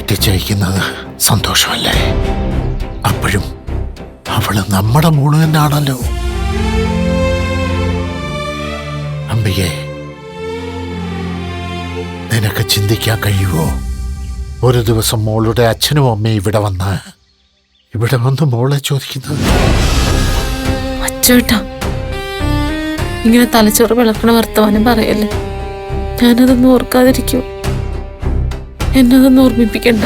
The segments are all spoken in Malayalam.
കെട്ടിച്ചയക്കുന്നത് സന്തോഷമല്ലേ? അപ്പോഴും അവള് നമ്മുടെ മോള് തന്നെയാണല്ലോ. അംബികെ, നിനക്ക് ചിന്തിക്കാൻ കഴിയുമോ? ഒരു ദിവസം മോളുടെ അച്ഛനും അമ്മയും ഇവിടെ വന്ന് മോളെ ചോദിക്കുന്നത്? അച്ചേട്ടാ, ഇങ്ങനെ തലച്ചോറ് വിളക്കണ വർത്തമാനം പറയല്ലേ. ഞാനതൊന്നും ഓർക്കാതിരിക്കൂ. എന്നതൊന്നും ഓർമ്മിപ്പിക്കണ്ട.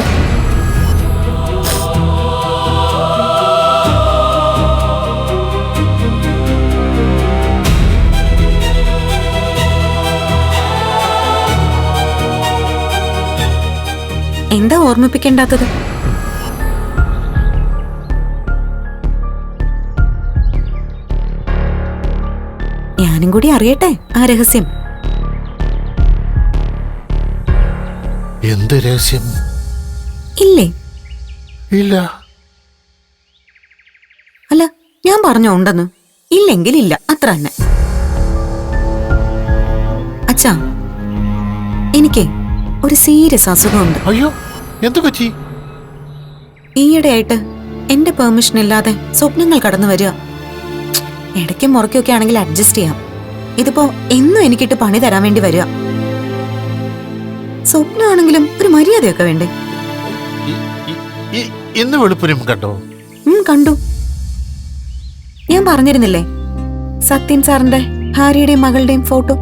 എന്താ ഓർമ്മിപ്പിക്കേണ്ടാത്തത്? ഞാനും കൂടി അറിയട്ടെ ആ രഹസ്യം. എന്ത് രഹസ്യം? ഇല്ലേ? ഇല്ല. അല്ല, ഞാൻ പറഞ്ഞോ ഉണ്ടെന്ന്. ഇല്ലെങ്കിൽ ഇല്ല, അത്ര തന്നെ. അച്ഛാ, എനിക്ക് ഒരു സീരിയസ് അസുഖമുണ്ട്. അയ്യോ, എന്തു പറ്റി? ഈയിടെയായിട്ട് എന്റെ പെർമിഷൻ ഇല്ലാതെ സ്വപ്നങ്ങൾ കടന്നു വരിക. ഇടയ്ക്കും മുറയ്ക്കൊക്കെ ആണെങ്കിൽ അഡ്ജസ്റ്റ് ചെയ്യാം. ഇതിപ്പോ എന്നും എനിക്കിട്ട് പണി തരാൻ വേണ്ടി വരിക. സ്വപ്നമാണെങ്കിലും ഒരു മര്യാദയൊക്കെ വേണ്ടേ? ഇന്ന് വെളുപ്പിനും കണ്ടോ? കണ്ടു. ഞാൻ പറഞ്ഞിരുന്നില്ലേ, സത്യൻ സാറിന്റെ ഭാര്യയുടെയും മകളുടെയും ഫോട്ടോ.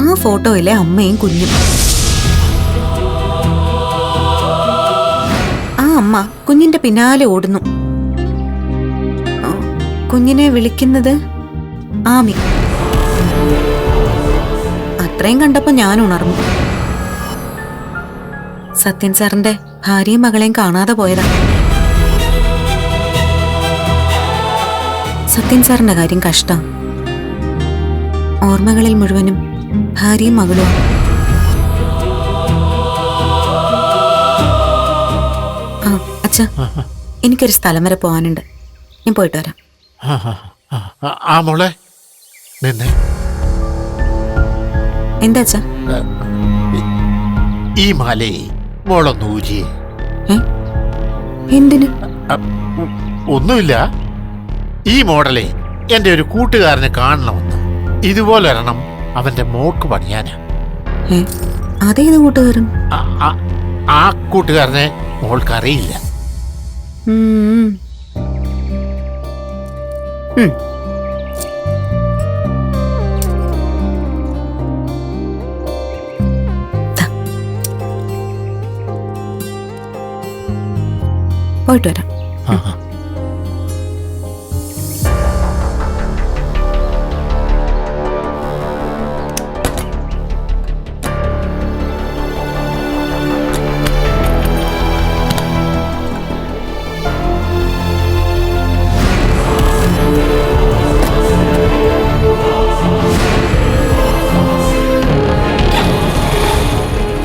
ആ ഫോട്ടോയിലെ അമ്മയും കുഞ്ഞും. ആ അമ്മ കുഞ്ഞിന്റെ പിന്നാലെ ഓടുന്നു. കുഞ്ഞിനെ വിളിക്കുന്നത് ആമി. അത്രയും കണ്ടപ്പോ ഞാൻ ഉണർന്നു. സത്യൻ സാറിന്റെ ഭാര്യയും മകളെയും കാണാതെ പോയതാ. സത്യൻ സാറിന്റെ കാര്യം കഷ്ടാ. ഓർമ്മകളിൽ മുഴുവനും ഭാര്യയും മകളും. ആ അച്ഛാ, എനിക്കൊരു സ്ഥലം വരെ പോവാനുണ്ട്. ഞാൻ പോയിട്ട് വരാം. ആ മോളെ, നിന്നെ. എന്താ അച്ഛാ? ഈ മാലയെ മോളൊന്ന് ഊരിയേ. എന്തിന്? ഒന്നുമില്ല. ഈ മോഡലെ എന്റെ ഒരു കൂട്ടുകാരനെ കാണണമെന്ന്. ഇതുപോലെ ഒരെണ്ണം അവന്റെ മോൾക്ക് പണിയാനാ. അതേത് കൂട്ടുകാരൻ? ആ കൂട്ടുകാരനെ മോൾക്ക് അറിയില്ല. പോയിട്ട് വരാം.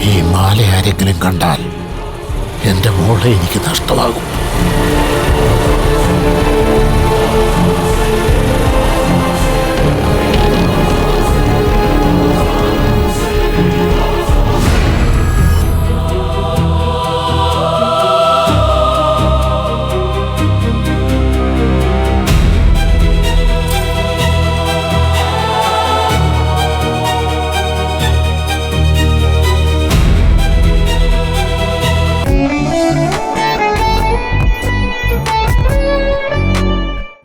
ഈ മാല ആരെങ്കിലും കണ്ടാൽ എന്റെ മോളെ എനിക്ക് നഷ്ടമാകും.